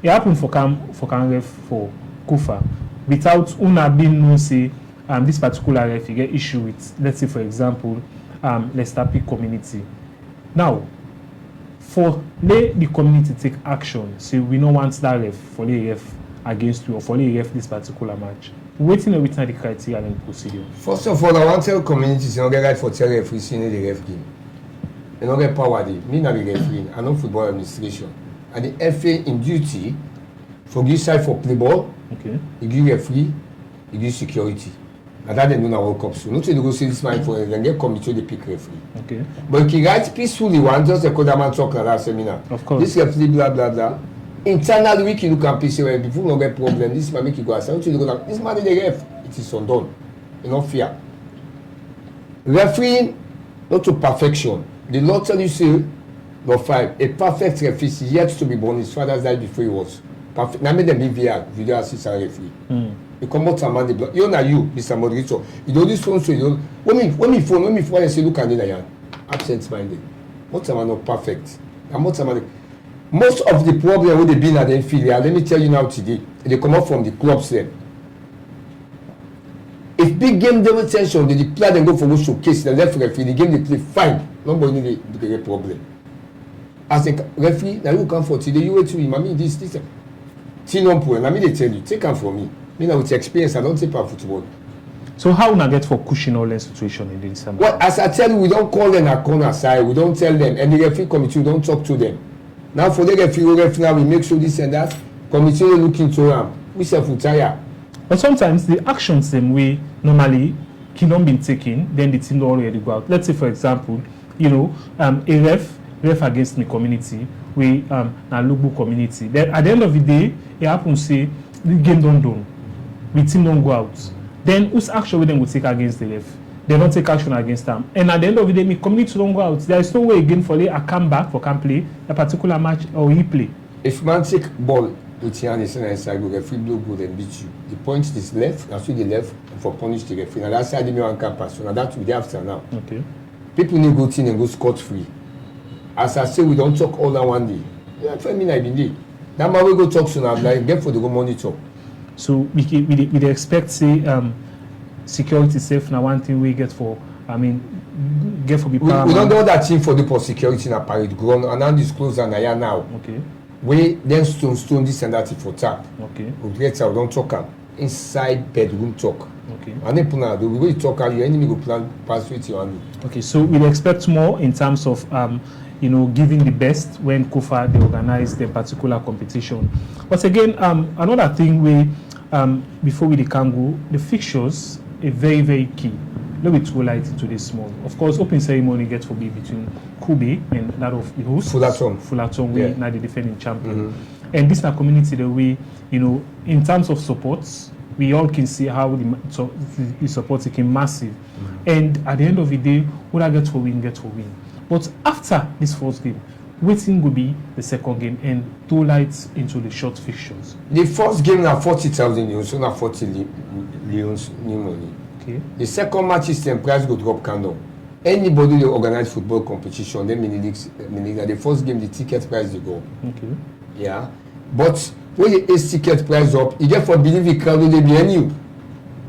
It happened for Ref for Kufa without Una being known say this particular ref you get issue with, let's say for example, Leicester Peak community. Now, for the community take action, say we don't want that ref for the ref against you or for the ref this particular match. Waiting every time the criteria and procedure. First of all, I want to tell communities you don't get right for tell referee seeing the ref game. You don't get power there. Me not the referee, I know football administration. And the FA in duty for give side for play ball, Okay. you give referee, you give security. And that they know now World Cup. So not to go see this man for then get committee they pick referee. Okay. But if you write peacefully one, just the Kodaman talk in that seminar. Of course. This referee blah blah blah. Internally we can look and PC where people don't get problem. This man make you go outside. Don't you go down. This man is the ref. It is undone. You know fear. Refereeing not to perfection. The Lord tell you say, law 5, a perfect referee is yet to be born. His father died before he was perfect. Now make them be VR, video assistant referee. You come out and man the blood. You know you, Mr. Moderator. You don't this phone so you don't. When me phone and say look at it, absent minded. Most of them are not perfect. And most of them most of the problem with the being at the inferior, let me tell you now today, they come up from the clubs there. If big game devil tension, they play and go for one showcase, the left referee, the game they play fine. Nobody need the problem. As a referee, now you come for today, you wait to him, I mean this. See no point, I mean they tell you, take them from me. Me now with experience, I don't take part football. So how una get for cushion all the situation in the December? Well, as I tell you, we don't call them a corner side, we don't tell them, and the referee committee, we don't talk to them. Now for the referee now we make sure this and that, committee look into them. We say for tire. But sometimes the actions same way normally cannot be taken, then the team don't already go out. Let's say for example, you know, a ref against me community, we na Lugbo community. Then at the end of the day, it happens say the game don't done. The team don't go out. Then whose action will then go take against the ref? They don't take action against them. And at the end of the day, my community don't go out. There is no way again for a comeback for can play a particular match or he play. If man take ball with your hand inside go referee blow good and beat you. The point is left, and so the left for punish the referee. Now that side the one can pass. So now that we dey after now. Okay. People need go in and go scot free. As I say, we don't talk all that one day. Yeah, for me I been there. That man we go talk soon. I'm like get for the go monitor. So we expect say security safe now one thing we get for get for be paramount. We don't know that thing for the security in a parade ground and now disclose and I now. Okay. We then stone this and that for tap. Okay. We get out, don't talk am. Inside bedroom talk. Okay. And then puna do we go talk and your enemy go plan pass with you and Okay, so we expect more in terms of giving the best when Kufa they organize their particular competition. But again, another thing we before we can go, the fixtures are very, very key. Let me throw light into this small. Of course, open ceremony gets to be between Kube and that of the host. Fullerton, we now the defending champion. And this is a community that we, in terms of supports, we all can see how the support is massive. And at the end of the day, what I get for win. But after this first game, waiting will be the second game and two lights into the short fixtures. The first game na 40,000 euros, so na 40 Leons new money. Okay. The second match is the price go drop candle. Anybody they organize football competition, then mini leagues, the first game the ticket price they go. Okay. Yeah. But when the ace ticket price up, you get for believe the crowd they be any.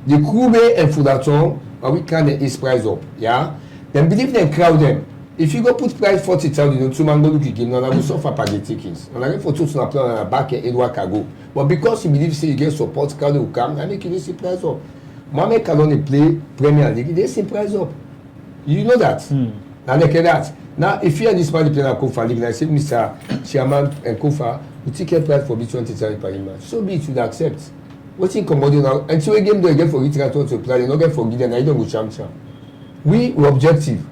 The Kube and Fullerton, we can the ace price up. Yeah. Then believe them crowd them. If you go put price 40,000, two man go look again, now go suffer per the tickets. And I get for two to play on a back and Edward Kago. But because you believe say you get support, crowd will come, I make you see price up. Mohamed Kalon play Premier League, they see price up. You know that. Now look at that. Now if you are this man playing a Kofa League, and I say Mr. Chairman and Kofa, the ticket price for be 20,000 per match. So be it should accept. What in commodity now? Until again they get for it to play, they not get for Gideon, I don't go champion. We objective.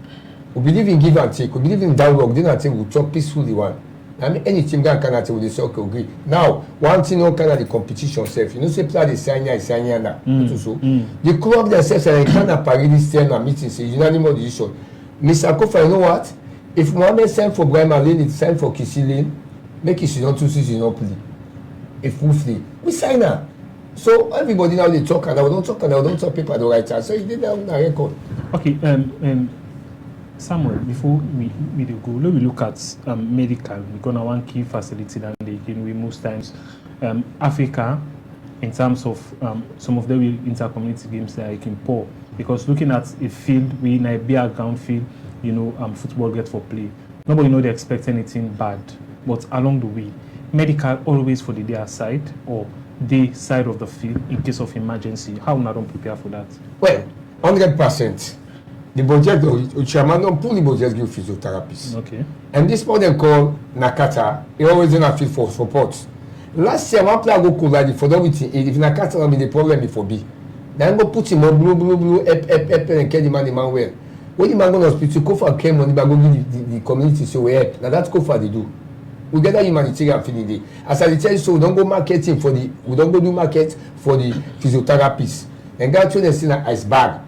We believe in give and take. We believe in dialogue. Then I think we talk peacefully one. I mean, any team that can with the soccer agree. Now, one thing no kind of the competition self. You know, say play the sign here now. The club themselves are kind of parade stand and meeting say unanimous decision. Mr. Kofa, you know what? If Mohamed sign for Brian Lane, it's sign for Kisi Lane, make it don't 2 seasons not play. a full fee. We sign her. So everybody now they talk and I don't talk and I don't talk paper the right time. So he did that on the record. Okay, Samuel, before we go, let me look at medical. We're gonna one key facility that they can we most times Africa in terms of some of the inter-community games that I can pour. Because looking at a field, we in a bare ground field, football get for play. Nobody know they expect anything bad. But along the way, medical always for the day side or the side of the field in case of emergency. How not don't prepare for that? Well, 100%. The budget, the chairman don't pull the budget give physiotherapists. Okay. And this model called Nakata, he always in a field for support. Last year, one player go collide for that with if Nakata will be the problem before B. Then go put him on blue, and get the man well. When the man go to hospital, go for care money, but go give the community so we help. Now that's go for they do. We get that humanitarian feeling day. As I tell you, so we don't go marketing for we don't go do market for the physiotherapists. And God told us in an ice bag.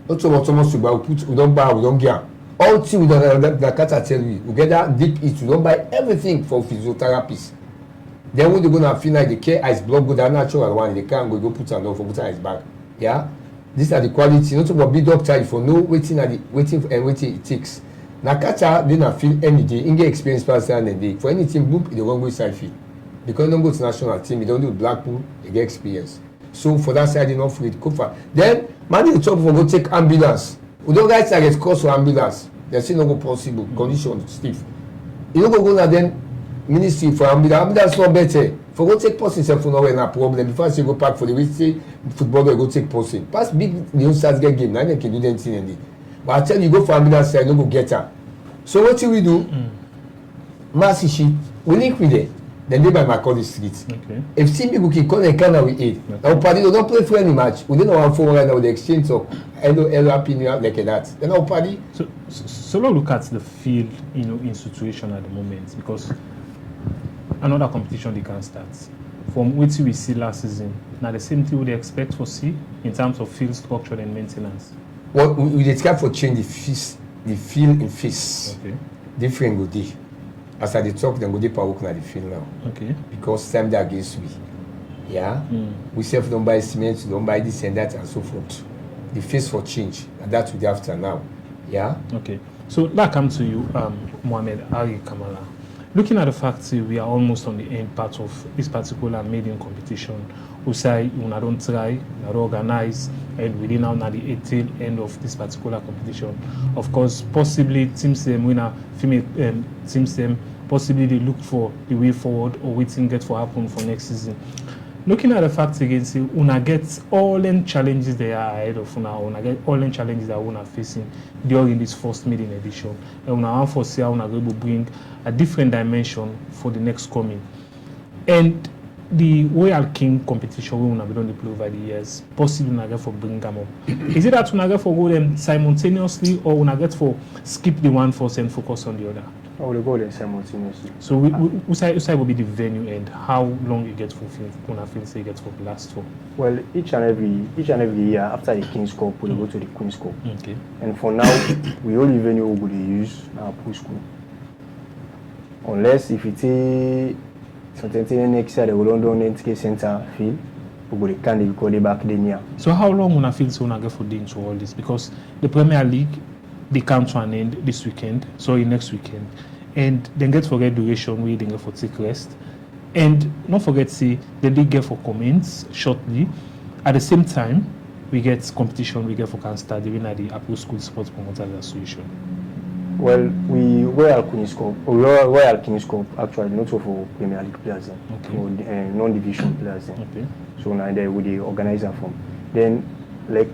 Not so much we don't buy, we don't get. All things we don't Nakata tell you, we get that deep it, we don't buy everything for physiotherapists. Then when they go and feel like the care ice block go down natural one, they can't go put an for put an ice bag. Yeah? These are the quality. Not about big doctor if you know waiting it takes. Nakata didn't feel any day, in get experience person and day. For anything book, they won't go side fee. Because they don't go to national team, they don't do Blackpool, they get experience. So for that side, they don't free it. Then man in the top for go take ambulance. We don't guys get cost for ambulance. They say no go possible. Condition stiff. You don't go now then ministry for ambulance not better. For go take person self for nowhere na problem. Before you go pack for the way say football go take person. Pass big the stars get game. Now they can do anything in it. But I tell you go for ambulance side, no go get her. So what do we do? Massive we link with it. Then they by Macaulay Street. Okay. If see people can call and can we aid. Now party don't play for any match. We don't know how far right now the exchange of hello opinion like that. Then our party. So let's look at the field, in situation at the moment because another competition they can start. From what we see last season, now the same thing we expect for see in terms of field structure and maintenance. Well, we try for change the field in face. Okay. Different go day. As I talk, then go dey power work na the field now. Okay. Because time that against we. Yeah. We self don't buy cement, don't buy this and that and so forth. The face for change, and that's what we after now. Yeah. Okay. So that comes to you, Mohamed Ali Kamara. Looking at the fact that we are almost on the end part of this particular maiden competition, we say we don't try, we don't organize, and we now at the tail end of this particular competition. Of course, possibly teams them winner, female teams them possibly they look for the way forward or waiting get for happen for next season. Looking at the fact again, say una get all the challenges they are ahead of una get all the challenges that una facing during this first maiden edition. And una want for see how una going to bring a different dimension for the next coming. And the Royal King competition we una be done play over the years, possibly una get for bring them up. Is it that una get for go them simultaneously or una get for skip the one first and focus on the other? I will go there simultaneously. So who say will be the venue and how long you get for film? Una feel say you get for the last four? Well, each and every year after the King's Cup, we go to the Queen's Cup. Okay. And for now, we only venue we will use now Pool School. Unless if it's a something next year, the London NTK Center field, we will can go the academia. So how long una feel so una get for doing to all this? Because the Premier League they come to an end this weekend, sorry next weekend, and then get forget duration we then get for take rest, and not forget see the league get for comments shortly. At the same time, we get competition we get for can start even at the Apple School Sports Promoters Association. Well, we Royal King's Cup actually not for Premier League players, Okay. for non-division players. Okay. So now they with the organizer from. Then like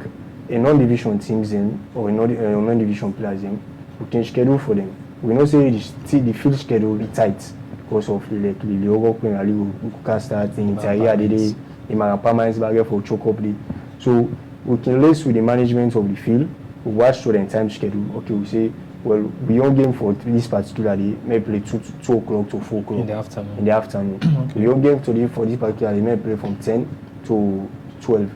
a non-division teams in or a non-division players in, we can schedule for them. We know say the field schedule be tight because of the Europe Premier League we can start in Italia the permanent barrier for choke up day. So we can liaise with the management of the field, we watch to the time schedule. Okay, we say well beyond game for this particular day, may play 2 o'clock to 4 o'clock In the afternoon. In the afternoon. Okay. Beyond game today for this particular day, may play from 10 to 12.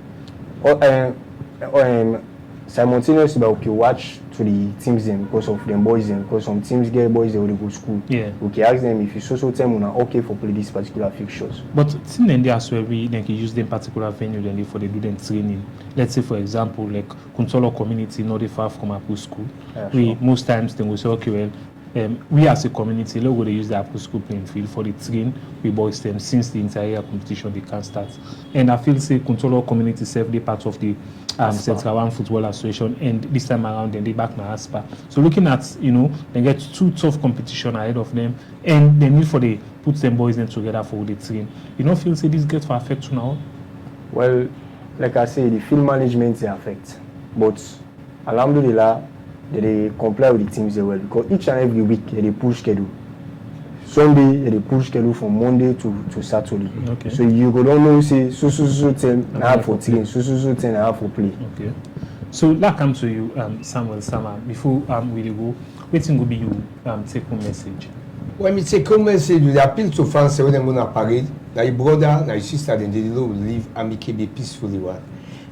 simultaneously, but okay, watch to the teams them because of them boys them, because some teams get boys they will go school. Yeah. Okay, ask them if you so time una okay for play this particular fixtures. But thing then they as well we then can use them particular venue then they for they do them training. Let's say for example like Kuntolo community not far from Apple school. Yeah, We sure. most times then we say okay well we as a community logo they use the Apple school playing field for the train we boys them since the entire competition they can start. And I feel say Kuntolo community self they part of the Central One Football Association, and this time around then they back na ASPA. So looking at they get two tough competition ahead of them, and they need for the put them boys in together for the train. You don't feel say this get for affect you now? Well, like I say, the field management they affect, but alhamdulillah, they comply with the teams they well because each and every week they push schedule. Sunday they push schedule from Monday to Saturday. Okay. So you go don't know say so 10 now for train, so 10 now for play. Okay. So that comes to you, Samuel Sama. Before we go, waiting will be you take home message. When we take home message, we appeal to fans when they're going to parade. Like your brother, like your sister, then they will live amicably, peacefully.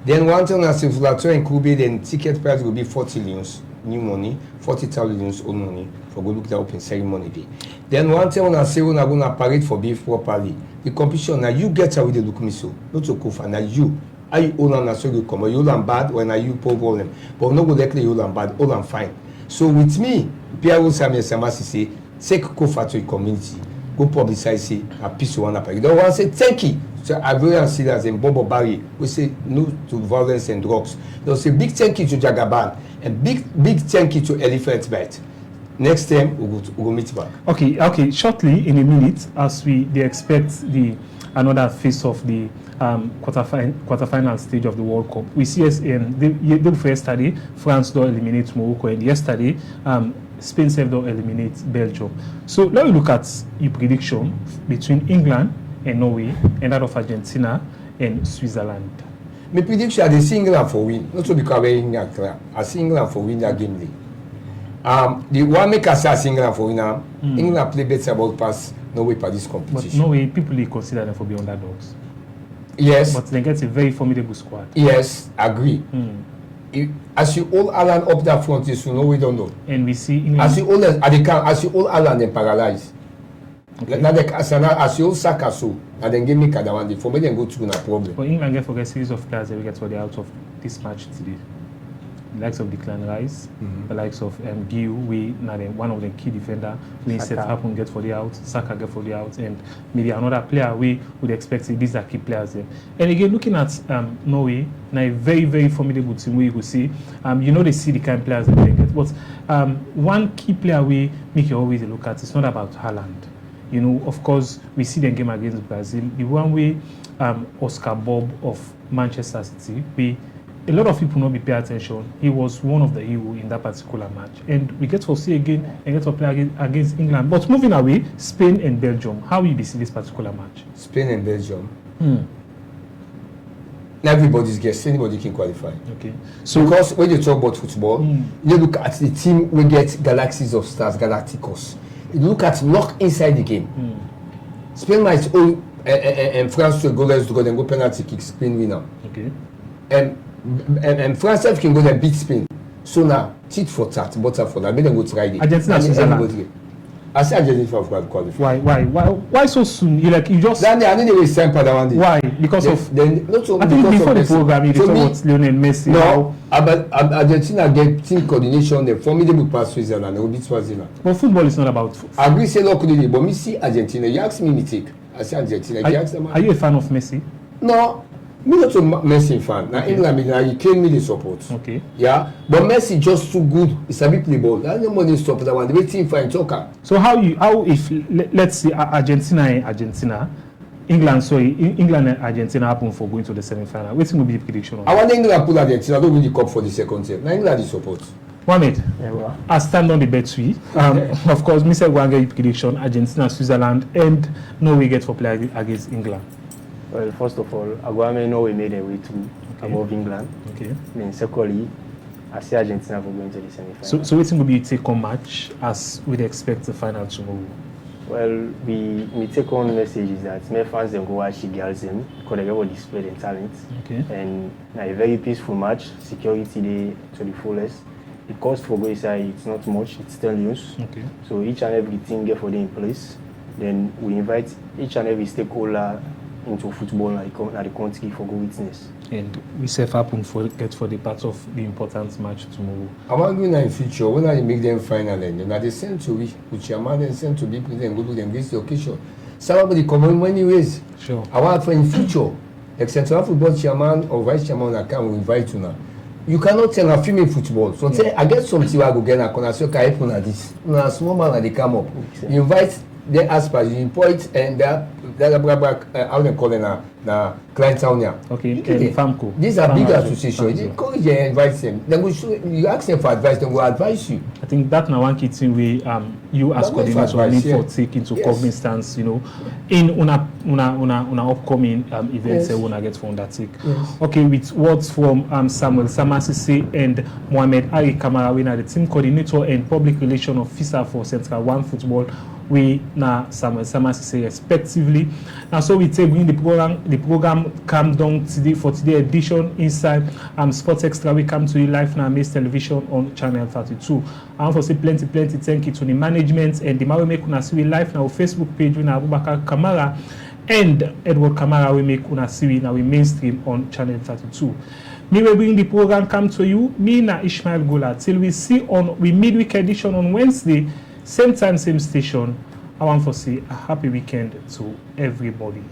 Then one time, as if Flato and Kube, then ticket price will be 40 millions, new money, 40,000 millions old money for go look that up in ceremony day. Then one time, when I say when I'm going to parade for beef properly, the competition, now you get how they look me so, not to Kofa, now you. I own and so you come, you and bad when I you problem, but no go likely you and bad, all I'm fine. So with me, Pierre Samuel Samasi say, take Kofa to the community, go publicize say a piece of one up. You don't want to say thank you. So I very see that in Bobo Barry, we say no to violence and drugs. They'll say big thank you to Jagaban and big thank you to Elephant Bite. Next time we'll meet back. Okay. Shortly in a minute, as they expect another phase of the quarterfinal stage of the World Cup. We see yesterday France don't eliminate Morocco, and yesterday Spain don't eliminate Belgium. So let me look at your prediction between England and Norway, and that of Argentina and Switzerland. My prediction I see England for win, not so because we're England clear. I see England for win that game day. The one make us say England for winner. England play better about pass Norway for this competition. But Norway people they consider them for be underdogs. Yes. But they get a very formidable squad. Yes, agree. As you all Ireland up that front, you know we don't know. And we see England. As you all Ireland then paralyzed. Okay. Now as you all Saka so, and then give me Kadawandi for me then go to no problem. But England get for a series of players that we get for the out of this match today. The likes of Declan Rice, the likes of Giu, one of the key defender, we said happen get for the out, Saka get for the out, and maybe another player we would expect these are key players there. And again, looking at Norway, now a very, very formidable team where you will see, they see the kind of players that they get. But one key player we make you always look at, it's not about Haaland. Of course, we see the game against Brazil. The one way Oscar Bob of Manchester City, a lot of people not be pay attention. He was one of the heroes in that particular match. And we get to see again and get to play against England. But moving away, Spain and Belgium. How will you see this particular match? Spain and Belgium. Everybody's guess, anybody can qualify. Okay. So because when you talk about football, you look at the team we get galaxies of stars, Galacticos. You look at luck inside the game. Spain might owe and France to a goalless draw, then go penalty kick, Spain winner. Okay. And France can go and beat Spain. So now, tit for tat, butter for that. Make them go try it. Argentina, Switzerland. I say Argentina for qualify. Why so soon? You just. Then I didn't waste time for that one day. Why? Because of. Then not so. I think before the program, you talk about Lionel Messi. No, but Argentina get team coordination. They formidable pass Switzerland. They will beat Swaziland. But football is not about. I agree, say locally, but me see Argentina. You ask me, me take. I say Argentina. Are you a fan of Messi? No. Me not a Messi fan. Now England, you came me the support. Okay. Yeah, but Messi just too good. It's a bit play ball. That's no money stop that one. The way team fine talker. So how if let's say Argentina and Argentina happen for going to the semi-final? What's going to be the prediction on I want England pull Argentina. I don't win the cup for the second time. Now England is support. Mohamed, I stand on the bet we. Of course, Mr. Wanga prediction: Argentina, Switzerland, and Norway get for play against England. Well, first of all, Aguame Norway made their way to above England. Okay. Then secondly, I see Argentina for going to the semi-final. So what's going to be a take-home match as we'd expect the final tomorrow? Well, we take on messages that my fans them go watch the girls them because they will display their talent. Okay. And a very peaceful match, security day to the fullest. The cost for go inside it's not much, it's 10 euros. Okay. So each and every thing get for them in place. Then we invite each and every stakeholder into football at the country for go witness. And we self happen for the part of the important match tomorrow. I want to go in the future, when I make them final and then they send to we, which your man and send to people, then go to them, this the occasion. Somebody come in many ways. Sure. I want for in future, like Central Football Chairman or Vice Chairman, I can invite you now. You cannot tell a female football. So say, I get something I go get a corner, so I can help this. Now, small man and they come up. You invite the aspects, you import and how they call it now, client town here. Okay, and FAMCO. These are big FAMCO. associations. You encourage and invite them. Then you ask them for advice, then we'll advise you. I think that now one key thing we you as That makes coordinator advice, need for yeah. take into Yes. cognizance, you know, in una upcoming events Yes. when I get for undertake. Yes. Okay, with words from Samuel Samasisi and Mohamed Ali Kamara, we are the team coordinator and public relation officer for Central One Football. We now Samuel Samasisi respectively. And so we take bring the program come down today for today's edition inside Sports Extra. We come to you live now, Mace Television on channel 32. I want to say plenty thank you to the management and the Mawe make una see we live now Facebook page with Abubakar Kamara and Edward Kamara. We make una see we now we mainstream on channel 32. Me will bring the program come to you. Me na Ishmael Gola till we see on we midweek edition on Wednesday. Same time, same station. I want to say a happy weekend to everybody.